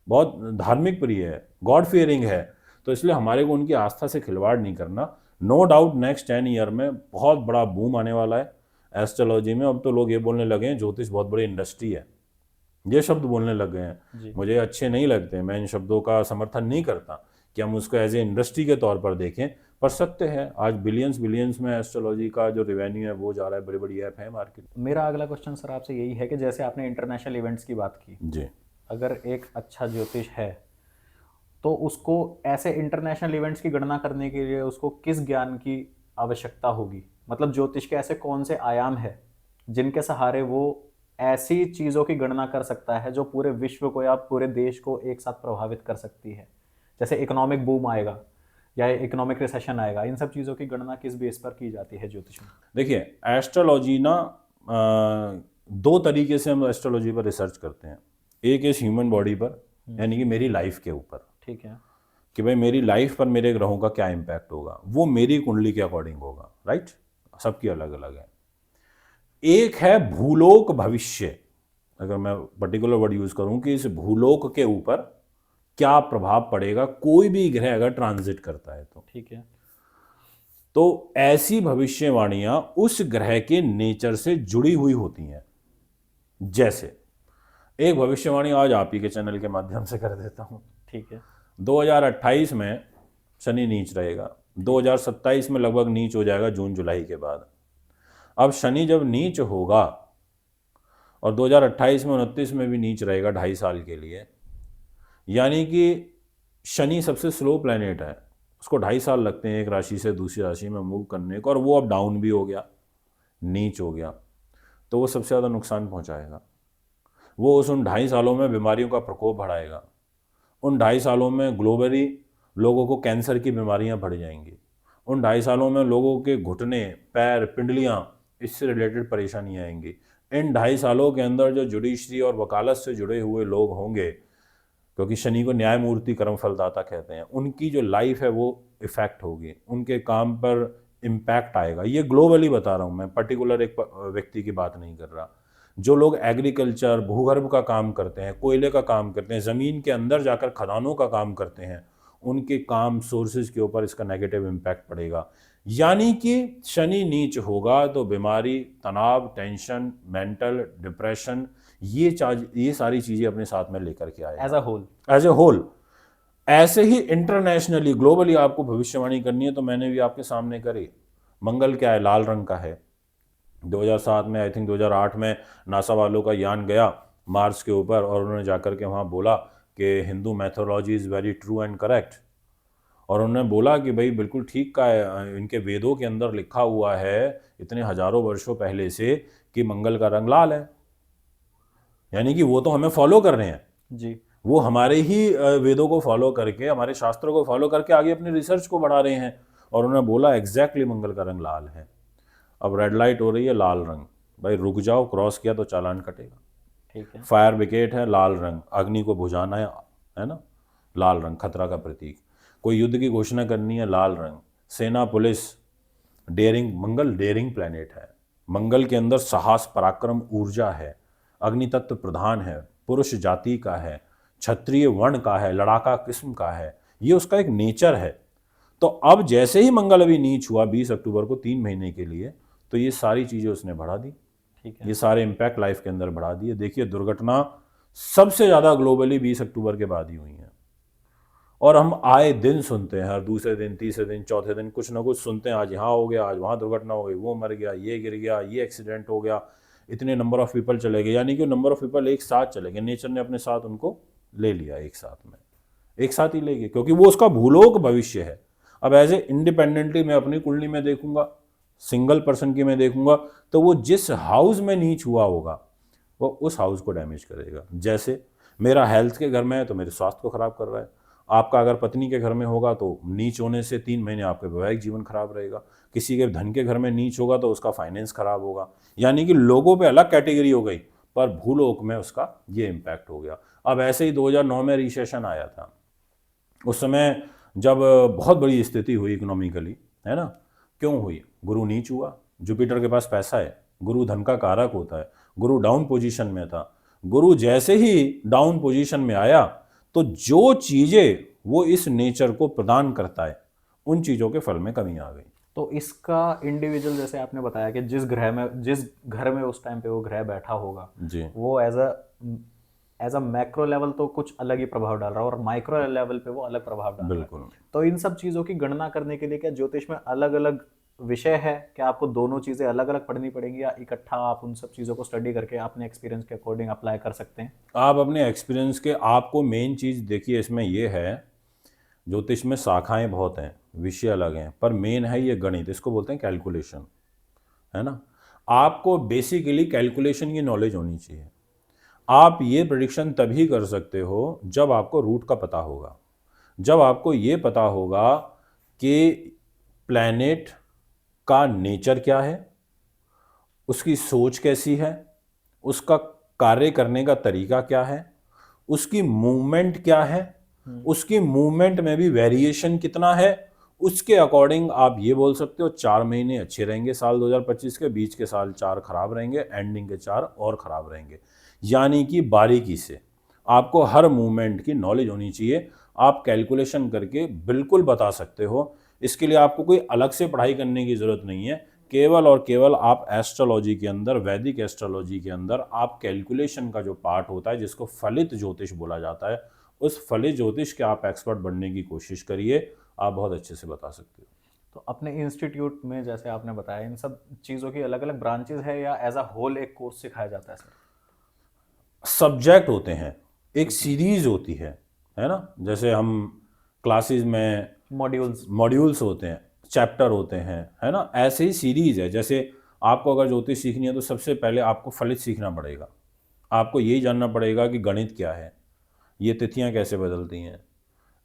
बहुत धार्मिक प्रिय है, गॉड फियरिंग है, तो इसलिए हमारे को उनकी आस्था से खिलवाड़ नहीं करना। नो डाउट नेक्स्ट 10 ईयर में बहुत बड़ा बूम आने वाला है एस्ट्रोलॉजी में। अब तो लोग ये बोलने लगे हैं ज्योतिष बहुत बड़ी इंडस्ट्री है, ये शब्द बोलने लग गए हैं। मुझे अच्छे नहीं लगते, मैं इन शब्दों का समर्थन नहीं करता कि हम उसको एज ए इंडस्ट्री के तौर पर देखें, पर सत्य है आज बिलियंस में एस्ट्रोलॉजी का जो रेवेन्यू है वो जा रहा है, बड़ी बड़ी ऐप है मार्केट।
मेरा अगला क्वेश्चन सर आपसे यही है कि जैसे आपने इंटरनेशनल इवेंट्स की बात की
जी,
अगर एक अच्छा ज्योतिष है तो उसको ऐसे इंटरनेशनल इवेंट्स की गणना करने के लिए उसको किस ज्ञान की आवश्यकता होगी? मतलब ज्योतिष के ऐसे कौन से आयाम है जिनके सहारे वो ऐसी चीज़ों की गणना कर सकता है जो पूरे विश्व को या पूरे देश को एक साथ प्रभावित कर सकती है? जैसे इकोनॉमिक बूम आएगा या इकोनॉमिक रिसेशन आएगा, इन सब चीज़ों की गणना किस बेस पर की जाती है ज्योतिष में?
देखिए एस्ट्रोलॉजी ना दो तरीके से हम एस्ट्रोलॉजी पर रिसर्च करते हैं। एक इस ह्यूमन बॉडी पर, यानी कि मेरी लाइफ के ऊपर,
ठीक है,
कि भाई मेरी लाइफ पर मेरे ग्रहों का क्या इम्पैक्ट होगा, वो मेरी कुंडली के अकॉर्डिंग होगा, राइट। सबकी अलग अलग है। एक है भूलोक भविष्य, अगर मैं पर्टिकुलर वर्ड यूज करूं कि इस भूलोक के ऊपर क्या प्रभाव पड़ेगा कोई भी ग्रह अगर ट्रांजिट करता है तो,
ठीक है,
तो ऐसी भविष्यवाणियां उस ग्रह के नेचर से जुड़ी हुई होती हैं। जैसे एक भविष्यवाणी आज आप ही के चैनल के माध्यम से कर देता हूं।
ठीक है,
2028 में शनि नीच रहेगा, 2027 में लगभग नीच हो जाएगा जून जुलाई के बाद। अब शनि जब नीच होगा और 2028 में 29 में भी नीच रहेगा 2.5 साल के लिए, यानी कि शनि सबसे स्लो प्लैनेट है, उसको 2.5 साल लगते हैं एक राशि से दूसरी राशि में मूव करने को, और वो अब डाउन भी हो गया, नीच हो गया, तो वो सबसे ज़्यादा नुकसान पहुंचाएगा। वो उन 2.5 सालों में बीमारियों का प्रकोप बढ़ाएगा। उन 2.5 सालों में ग्लोबली लोगों को कैंसर की बीमारियां बढ़ जाएंगी। उन 2.5 सालों में लोगों के घुटने, पैर, पिंडलियां, इससे रिलेटेड परेशानियां आएंगी। इन 2.5 सालों के अंदर जो जुडिशरी और वकालत से जुड़े हुए लोग होंगे, क्योंकि शनि को न्यायमूर्ति कर्म फलदाता कहते हैं, उनकी जो लाइफ है वो इफेक्ट होगी, उनके काम पर इम्पैक्ट आएगा। ये ग्लोबली बता रहा हूँ मैं, पर्टिकुलर एक व्यक्ति की बात नहीं कर रहा। जो लोग एग्रीकल्चर, भूगर्भ का काम करते हैं, कोयले का काम करते हैं, ज़मीन के अंदर जाकर खदानों का काम करते हैं, उनके काम सोर्सेज के ऊपर इसका नेगेटिव इम्पैक्ट पड़ेगा। यानी कि शनि नीच होगा तो बीमारी, तनाव, टेंशन, मेंटल डिप्रेशन, ये सारी चीज़ें अपने साथ में लेकर के आएगा एज ए होल। ऐसे ही इंटरनेशनली, ग्लोबली आपको भविष्यवाणी करनी है तो मैंने भी आपके सामने करी। मंगल क्या है? लाल रंग का है। 2007 में, आई थिंक 2008 में नासा वालों का यान गया मार्स के ऊपर और उन्होंने जाकर के वहाँ बोला कि Hindu mythology is very true and correct. और उन्होंने बोला कि भाई बिल्कुल ठीक का है, इनके वेदों के अंदर लिखा हुआ है इतने हजारों वर्षों पहले से कि मंगल का रंग लाल है। यानी कि वो तो हमें फॉलो कर रहे हैं
जी,
वो हमारे ही वेदों को फॉलो करके, हमारे शास्त्रों को फॉलो करके आगे अपनी रिसर्च को बढ़ा रहे हैं। और उन्होंने बोला एग्जैक्टली मंगल का रंग लाल है। अब रेड लाइट हो रही है, लाल रंग, भाई रुक जाओ, क्रॉस किया तो चालान कटेगा।
ठीक है,
फायर विकेट है, लाल रंग, अग्नि को बुझाना है ना, लाल रंग खतरा का प्रतीक। कोई युद्ध की घोषणा करनी है, लाल रंग। सेना, पुलिस, डेयरिंग, मंगल डेयरिंग प्लैनेट है। मंगल के अंदर साहस, पराक्रम, ऊर्जा है। अग्नि तत्व प्रधान है, पुरुष जाति का है, क्षत्रिय वर्ण का है, लड़ाका किस्म का है, ये उसका एक नेचर है। तो अब जैसे ही मंगल अभी नीच हुआ 20 अक्टूबर को 3 महीने के लिए, तो ये सारी चीज़ें उसने बढ़ा दी।
ठीक है,
ये सारे इम्पैक्ट लाइफ के अंदर बढ़ा दिए। देखिए दुर्घटना सबसे ज़्यादा ग्लोबली 20 अक्टूबर के बाद ही हुई है। और हम आए दिन सुनते हैं, हर दूसरे दिन, तीसरे दिन, चौथे दिन कुछ ना कुछ सुनते हैं। आज यहाँ हो गया, आज वहाँ दुर्घटना हो गई, वो मर गया, ये गिर गया, ये एक्सीडेंट हो गया, इतने नंबर ऑफ पीपल चले गए। यानी कि नंबर ऑफ पीपल एक साथ चले गए, नेचर ने अपने साथ उनको ले लिया, एक साथ में, एक साथ ही ले गए, क्योंकि वो उसका भूलोक भविष्य है। अब एज ए इंडिपेंडेंटली मैं अपनी कुंडली में देखूंगा, सिंगल पर्सन की मैं देखूंगा, तो वो जिस हाउस में नीच हुआ होगा वो उस हाउस को डैमेज करेगा। जैसे मेरा हेल्थ के घर में है तो मेरे स्वास्थ्य को खराब कर रहा है, आपका अगर पत्नी के घर में होगा तो नीच होने से 3 महीने आपका वैवाहिक जीवन खराब रहेगा, किसी के धन के घर में नीच होगा तो उसका फाइनेंस खराब होगा। यानी कि लोगों पे अलग कैटेगरी हो गई, पर भूलोक में उसका ये इम्पैक्ट हो गया। अब ऐसे ही 2009 में रिसेशन आया था, उस समय जब बहुत बड़ी स्थिति हुई इकोनॉमिकली, है ना, क्यों हुई? गुरु नीच हुआ, जुपिटर के पास पैसा है, गुरु धन का कारक होता है, गुरु डाउन पोजीशन में था। गुरु जैसे ही डाउन पोजीशन में आया तो जो चीजें वो इस नेचर को प्रदान करता है उन चीजों के फल में कमी आ गई।
तो इसका इंडिविजुअल, जैसे आपने बताया कि जिस घर में उस टाइम पे वो ग्रह बैठा होगा
जी
वो एज अ मैक्रो लेवल तो कुछ अलग ही प्रभाव डाल रहा है, और माइक्रो लेवल पे वो अलग प्रभाव डाल रहा है।
बिल्कुल।
तो इन सब चीज़ों की गणना करने के लिए क्या ज्योतिष में अलग अलग विषय है? क्या आपको दोनों चीज़ें अलग अलग पढ़नी पड़ेंगी, या इकट्ठा आप उन सब चीज़ों को स्टडी करके अपने एक्सपीरियंस के अकॉर्डिंग अप्लाई कर सकते हैं?
आप अपने एक्सपीरियंस के, आपको मेन चीज देखिए इसमें ये है, ज्योतिष में शाखाएं बहुत हैं, विषय अलग हैं, पर मेन है ये गणित, इसको बोलते हैं कैलकुलेशन, है ना। आपको बेसिकली कैलकुलेशन की नॉलेज होनी चाहिए। आप ये प्रेडिक्शन तभी कर सकते हो जब आपको रूट का पता होगा, जब आपको ये पता होगा कि प्लैनेट का नेचर क्या है, उसकी सोच कैसी है, उसका कार्य करने का तरीका क्या है, उसकी मूवमेंट क्या है, उसकी मूवमेंट में भी वेरिएशन कितना है, उसके अकॉर्डिंग आप ये बोल सकते हो 4 महीने अच्छे रहेंगे साल 2025 के, बीच के साल 4 खराब रहेंगे, एंडिंग के 4 और खराब रहेंगे। यानी कि बारीकी से आपको हर मूवमेंट की नॉलेज होनी चाहिए। आप कैलकुलेशन करके बिल्कुल बता सकते हो, इसके लिए आपको कोई अलग से पढ़ाई करने की ज़रूरत नहीं है। केवल और केवल आप एस्ट्रोलॉजी के अंदर, वैदिक एस्ट्रोलॉजी के अंदर आप कैलकुलेशन का जो पार्ट होता है जिसको फलित ज्योतिष बोला जाता है, उस फलित ज्योतिष के आप एक्सपर्ट बनने की कोशिश करिए, आप बहुत अच्छे से बता सकते हो।
तो अपने इंस्टीट्यूट में जैसे आपने बताया इन सब चीज़ों की अलग अलग ब्रांचेज है, या एज अ होल एक कोर्स सिखाया जाता है सर?
सब्जेक्ट होते हैं, एक सीरीज होती है ना। जैसे हम क्लासेस में मॉड्यूल्स होते हैं, चैप्टर होते हैं, है ना, ऐसे ही सीरीज है। जैसे आपको अगर ज्योतिष सीखनी है तो सबसे पहले आपको फलित सीखना पड़ेगा, आपको यही जानना पड़ेगा कि गणित क्या है, ये तिथियां कैसे बदलती हैं,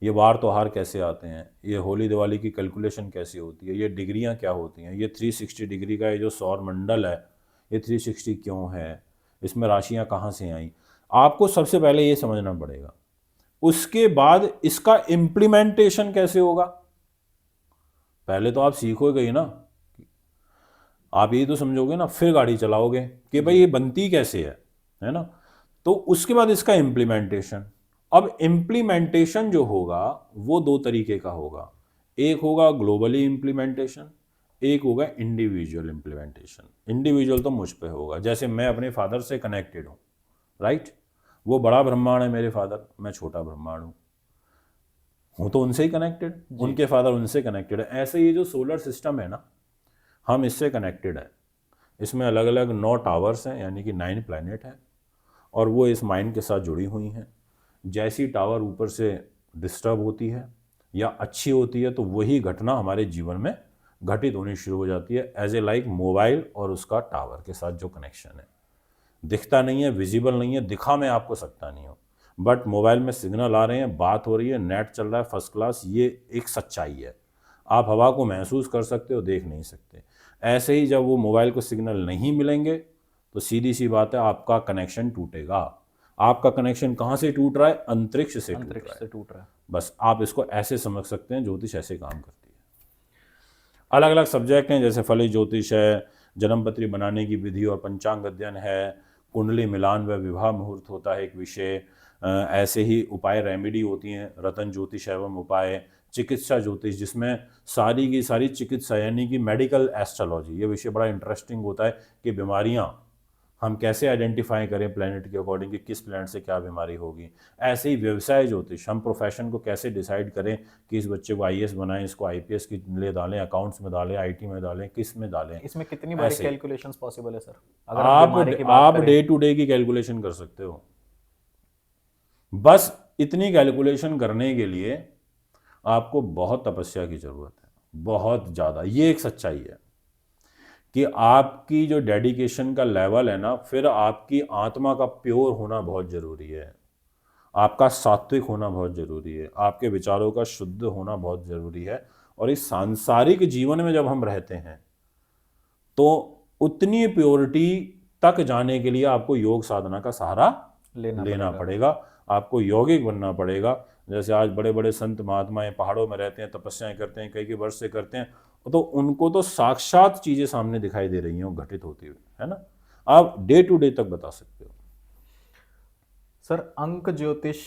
ये वार त्योहार कैसे आते हैं, ये होली दिवाली की कैलकुलेशन कैसी होती है, ये डिग्रियां क्या होती हैं, ये 360 डिग्री का ये जो सौर मंडल है ये 360 क्यों है, इसमें राशियां कहाँ से आई, आपको सबसे पहले ये समझना पड़ेगा। उसके बाद इसका इम्प्लीमेंटेशन कैसे होगा, पहले तो आप सीखोगे ही ना, आप ये तो समझोगे ना, फिर गाड़ी चलाओगे कि भाई ये बनती कैसे है ना। तो उसके बाद इसका इम्प्लीमेंटेशन। अब इम्प्लीमेंटेशन जो होगा वो 2 तरीके का होगा, एक होगा ग्लोबली इम्प्लीमेंटेशन, एक होगा इंडिविजुअल इम्प्लीमेंटेशन। इंडिविजुअल तो मुझ पे होगा, जैसे मैं अपने फादर से कनेक्टेड हूँ, राइट, वो बड़ा ब्रह्मांड है मेरे फादर, मैं छोटा ब्रह्मांड हूँ तो उनसे ही कनेक्टेड, उनके फादर उनसे कनेक्टेड है। ऐसे ये जो सोलर सिस्टम है ना, हम इससे कनेक्टेड है। इसमें अलग अलग 9 टावर्स हैं, यानी कि 9 प्लैनेट हैं, और वो इस माइंड के साथ जुड़ी हुई हैं। जैसी टावर ऊपर से डिस्टर्ब होती है या अच्छी होती है तो वही घटना हमारे जीवन में घटित होनी शुरू हो जाती है, एज ए लाइक मोबाइल और उसका टावर के साथ जो कनेक्शन है। दिखता नहीं है, विजिबल नहीं है, दिखा मैं आपको सकता नहीं हूँ, बट मोबाइल में सिग्नल आ रहे हैं, बात हो रही है, नेट चल रहा है फर्स्ट क्लास, ये एक सच्चाई है। आप हवा को महसूस कर सकते हो, देख नहीं सकते। ऐसे ही जब वो मोबाइल को सिग्नल नहीं मिलेंगे तो सीधी सी बात है, आपका कनेक्शन टूटेगा। आपका कनेक्शन कहाँ से टूट रहा है? अंतरिक्ष से टूट रहा है। बस आप इसको ऐसे समझ सकते हैं, ज्योतिष ऐसे काम करती है। अलग अलग सब्जेक्ट हैं, जैसे फलित ज्योतिष है, जन्मपत्री बनाने की विधि और पंचांग अध्ययन है, कुंडली मिलान व विवाह मुहूर्त होता है एक विषय, ऐसे ही उपाय रेमेडी होती हैं, रतन ज्योतिष एवं उपाय, चिकित्सा ज्योतिष जिसमें सारी की सारी चिकित्सा यानी कि मेडिकल एस्ट्रोलॉजी, ये विषय बड़ा इंटरेस्टिंग होता है कि बीमारियां हम कैसे आइडेंटिफाई करें प्लैनेट के अकॉर्डिंग कि किस प्लैनेट से क्या बीमारी होगी। ऐसे ही व्यवसाय ज्योतिष, हम प्रोफेशन को कैसे डिसाइड करें कि इस बच्चे को आईएएस बनाएं, इसको आईपीएस की ले डालें, अकाउंट्स में डालें, आईटी में डालें, किस में डालें।
इसमें कितनी बारी कैलकुलेशंस पॉसिबल है सर? अगर
आप डे टू डे की कैलकुलेशन कर सकते हो। बस इतनी कैलकुलेशन करने के लिए आपको बहुत तपस्या की जरूरत है, बहुत ज़्यादा। ये एक सच्चाई है कि आपकी जो डेडिकेशन का लेवल है ना, फिर आपकी आत्मा का प्योर होना बहुत ज़रूरी है, आपका सात्विक होना बहुत ज़रूरी है, आपके विचारों का शुद्ध होना बहुत ज़रूरी है। और इस सांसारिक जीवन में जब हम रहते हैं तो उतनी प्योरिटी तक जाने के लिए आपको योग साधना का सहारा लेना पड़ेगा, आपको यौगिक बनना पड़ेगा। जैसे आज बड़े बड़े संत महात्माएं पहाड़ों में रहते हैं, तपस्याएं करते हैं, कई वर्ष से करते हैं, तो उनको तो साक्षात चीज़ें सामने दिखाई दे रही हैं घटित होती हुई, है ना। आप डे टू डे तक बता सकते हो।
सर अंक ज्योतिष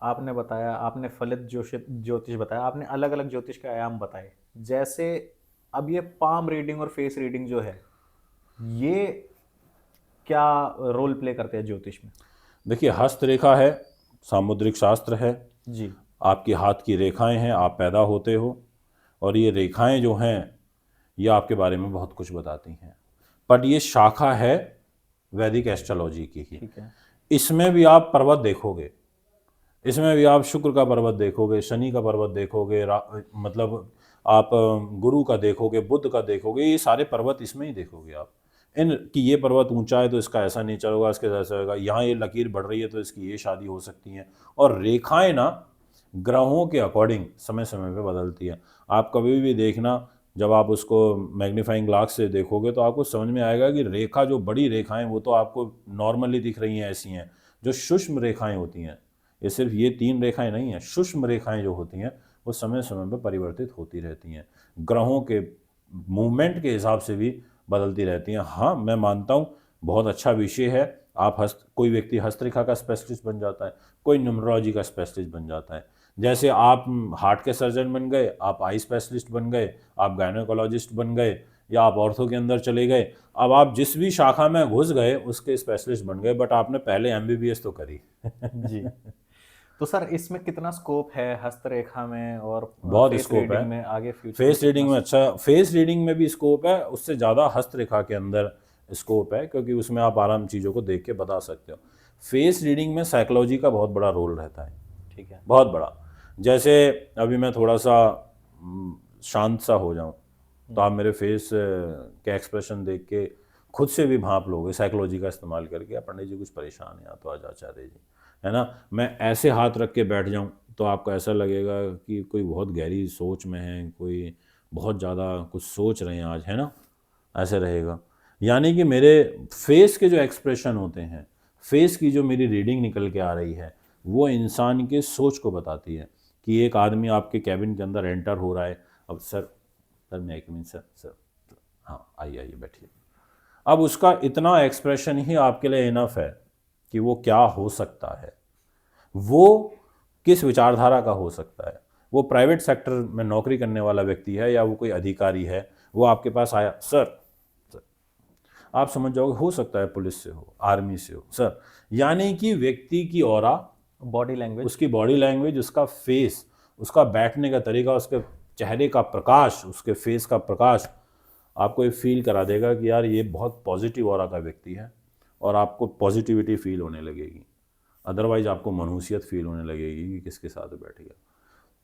आपने बताया, आपने फलित ज्योतिष बताया, आपने अलग अलग ज्योतिष के आयाम बताए। जैसे अब ये पाम रीडिंग और फेस रीडिंग जो है, ये क्या रोल प्ले करते हैं ज्योतिष में?
देखिए, हस्तरेखा है, सामुद्रिक शास्त्र है,
जी।
आपकी हाथ की रेखाएं हैं, आप पैदा होते हो, और ये रेखाएं जो हैं ये आपके बारे में बहुत कुछ बताती हैं। बट ये शाखा है वैदिक एस्ट्रोलॉजी की ही।
ठीक है।
इसमें भी आप पर्वत देखोगे, इसमें भी आप शुक्र का पर्वत देखोगे, शनि का पर्वत देखोगे, मतलब आप गुरु का देखोगे, बुध का देखोगे, ये सारे पर्वत इसमें ही देखोगे आप। इन कि ये पर्वत ऊंचा है तो इसका ऐसा नेचर होगा, इसके ऐसा होगा, यहाँ ये लकीर बढ़ रही है तो इसकी ये शादी हो सकती है। और रेखाएं ना ग्रहों के अकॉर्डिंग समय समय पे बदलती है। आप कभी भी देखना, जब आप उसको मैग्नीफाइंग ग्लास से देखोगे तो आपको समझ में आएगा कि रेखा, जो बड़ी रेखाएं वो तो आपको नॉर्मली दिख रही हैं, ऐसी हैं। जो सूक्ष्म रेखाएं होती हैं, ये सिर्फ ये 3 रेखाएं नहीं हैं, सूक्ष्म रेखाएं जो होती हैं वो समय समय पर परिवर्तित होती रहती हैं, ग्रहों के मूवमेंट के हिसाब से भी बदलती रहती हैं। हाँ, मैं मानता हूँ बहुत अच्छा विषय है। आप कोई व्यक्ति हस्तरेखा का स्पेशलिस्ट बन जाता है, कोई न्यूमरोलॉजी का स्पेशलिस्ट बन जाता है। जैसे आप हार्ट के सर्जन बन गए, आप आई स्पेशलिस्ट बन गए, आप गायनेकोलॉजिस्ट बन गए, या आप ऑर्थो के अंदर चले गए। अब आप जिस भी शाखा में घुस गए उसके स्पेशलिस्ट बन गए, बट आपने पहले MBBS तो करी।
जी। तो सर इसमें कितना स्कोप है हस्तरेखा में और
बहुत
फेस
स्कोप
रीडिंग
है
में आगे फ्यूचर
फेस रीडिंग में। अच्छा, फेस रीडिंग में भी स्कोप है, उससे ज़्यादा हस्तरेखा के अंदर स्कोप है, क्योंकि उसमें आप आराम चीज़ों को देख के बता सकते हो। फेस रीडिंग में साइकोलॉजी का बहुत बड़ा रोल रहता है।
ठीक है।
बहुत बड़ा। जैसे अभी मैं थोड़ा सा शांत सा हो जाऊं तो आप मेरे फेस के एक्सप्रेशन देख के खुद से भी भांप लोगे साइकोलॉजी का इस्तेमाल करके, पंडित जी कुछ परेशान है तो आज आचार्य जी, है ना। मैं ऐसे हाथ रख के बैठ जाऊं तो आपको ऐसा लगेगा कि कोई बहुत गहरी सोच में है, कोई बहुत ज़्यादा कुछ सोच रहे हैं आज, है ना, ऐसे रहेगा। यानी कि मेरे फेस के जो एक्सप्रेशन होते हैं, फेस की जो मेरी रीडिंग निकल के आ रही है, वो इंसान के सोच को बताती है। कि एक आदमी आपके कैबिन के अंदर एंटर हो रहा है, अब सर मैं एक मिनट, सर हाँ आइए आइए बैठिए। अब उसका इतना एक्सप्रेशन ही आपके लिए इनफ है कि वो क्या हो सकता है, वो किस विचारधारा का हो सकता है। वो प्राइवेट सेक्टर में नौकरी करने वाला व्यक्ति है या वो कोई अधिकारी है, वो आपके पास आया, सर आप समझ जाओगे हो सकता है पुलिस से हो, आर्मी से हो, सर। यानी कि व्यक्ति की ऑरा,
बॉडी लैंग्वेज,
उसकी बॉडी लैंग्वेज, उसका फेस, उसका बैठने का तरीका, उसके चेहरे का प्रकाश, उसके फेस का प्रकाश आपको ये फील करा देगा कि यार ये बहुत पॉजिटिव ऑरा का व्यक्ति है, और आपको पॉजिटिविटी फील होने लगेगी। अदरवाइज आपको मनुष्यत फील होने लगेगी कि किसके साथ बैठ गया।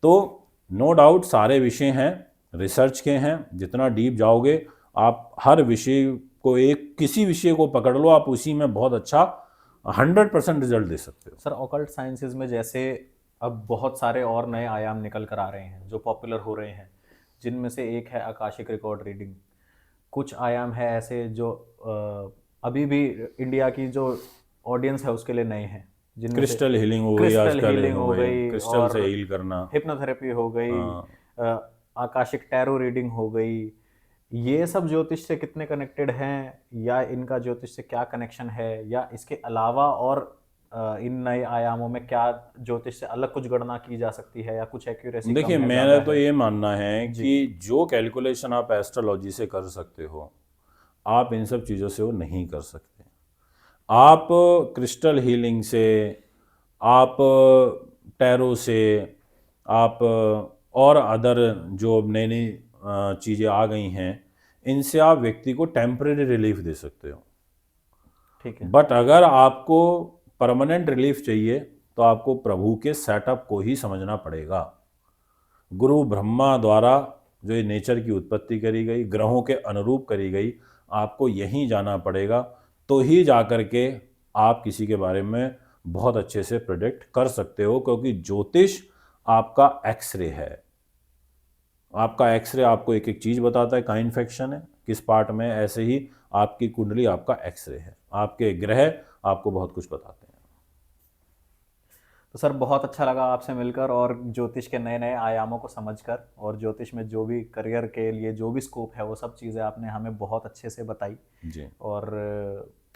तो नो डाउट सारे विषय हैं, रिसर्च के हैं, जितना डीप जाओगे आप हर विषय को, एक किसी विषय को पकड़ लो, आप उसी में बहुत अच्छा 100% रिजल्ट दे सकते हो।
सर ऑकल्ट साइंसेज में जैसे अब बहुत सारे और नए आयाम निकल कर आ रहे हैं जो पॉपुलर हो रहे हैं, जिनमें से एक है आकाशिक रिकॉर्ड रीडिंग। कुछ आयाम है ऐसे जो अभी भी इंडिया की जो ऑडियंस है उसके लिए नए हैं, जिनमें
क्रिस्टल हीलिंग हो गई,
क्रिस्टल
आजकल
हीलिंग हो गई,
क्रिस्टल से
और
हील करना,
हिप्नोथेरेपी हो गई,
हाँ।
आकाशिक टैरो रीडिंग हो गई। ये सब ज्योतिष से कितने कनेक्टेड हैं, या इनका ज्योतिष से क्या कनेक्शन है, या इसके अलावा और इन नए आयामों में क्या ज्योतिष से अलग कुछ गणना की जा सकती है, या कुछ एक्यूरेसी
देखिए,
कम है,
मेरा
ज़्यादा
तो
है?
ये मानना है
जी।
कि जो कैलकुलेशन आप एस्ट्रोलॉजी से कर सकते हो, आप इन सब चीज़ों से वो नहीं कर सकते। आप क्रिस्टल हीलिंग से, आप टैरो से, आप और अदर जो नई नई चीज़ें आ गई हैं, इनसे आप व्यक्ति को टेम्परेरी रिलीफ दे सकते हो।
ठीक है।
बट अगर आपको परमानेंट रिलीफ चाहिए तो आपको प्रभु के सेटअप को ही समझना पड़ेगा। गुरु ब्रह्मा द्वारा जो ये नेचर की उत्पत्ति करी गई, ग्रहों के अनुरूप करी गई, आपको यहीं जाना पड़ेगा, तो ही जा कर के आप किसी के बारे में बहुत अच्छे से प्रेडिक्ट कर सकते हो, क्योंकि ज्योतिष आपका एक्सरे है। आपका एक्सरे आपको एक एक चीज़ बताता है, कहाँ इन्फेक्शन है, किस पार्ट में, ऐसे ही आपकी कुंडली आपका एक्सरे है। आपके ग्रह आपको बहुत कुछ बताते हैं।
तो सर बहुत अच्छा लगा आपसे मिलकर और ज्योतिष के नए नए आयामों को समझकर, और ज्योतिष में जो भी करियर के लिए जो भी स्कोप है वो सब चीज़ें आपने हमें बहुत अच्छे से बताई।
जी
और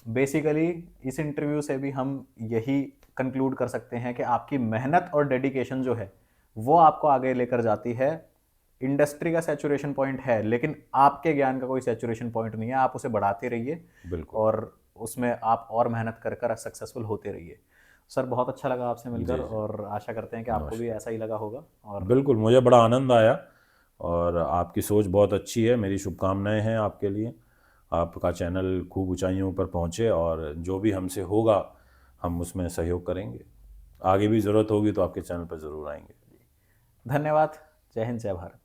बेसिकली इस इंटरव्यू से भी हम यही कंक्लूड कर सकते हैं कि आपकी मेहनत और डेडिकेशन जो है वो आपको आगे लेकर जाती है। इंडस्ट्री का सैचुरेशन पॉइंट है, लेकिन आपके ज्ञान का कोई सैचुरेशन पॉइंट नहीं है, आप उसे बढ़ाते रहिए
बिल्कुल।
और उसमें आप और मेहनत कर कर सक्सेसफुल होते रहिए। सर बहुत अच्छा लगा आपसे मिलकर,
जी जी,
और आशा करते हैं कि आपको भी
नमस्कार।
ऐसा ही लगा होगा। और
बिल्कुल, मुझे बड़ा आनंद आया, और आपकी सोच बहुत अच्छी है। मेरी शुभकामनाएं हैं आपके लिए। आपका चैनल खूब ऊंचाइयों पर पहुंचे, और जो भी हमसे होगा हम उसमें सहयोग करेंगे। आगे भी ज़रूरत होगी तो आपके चैनल पर ज़रूर आएंगे।
धन्यवाद। जय हिंद, जय भारत।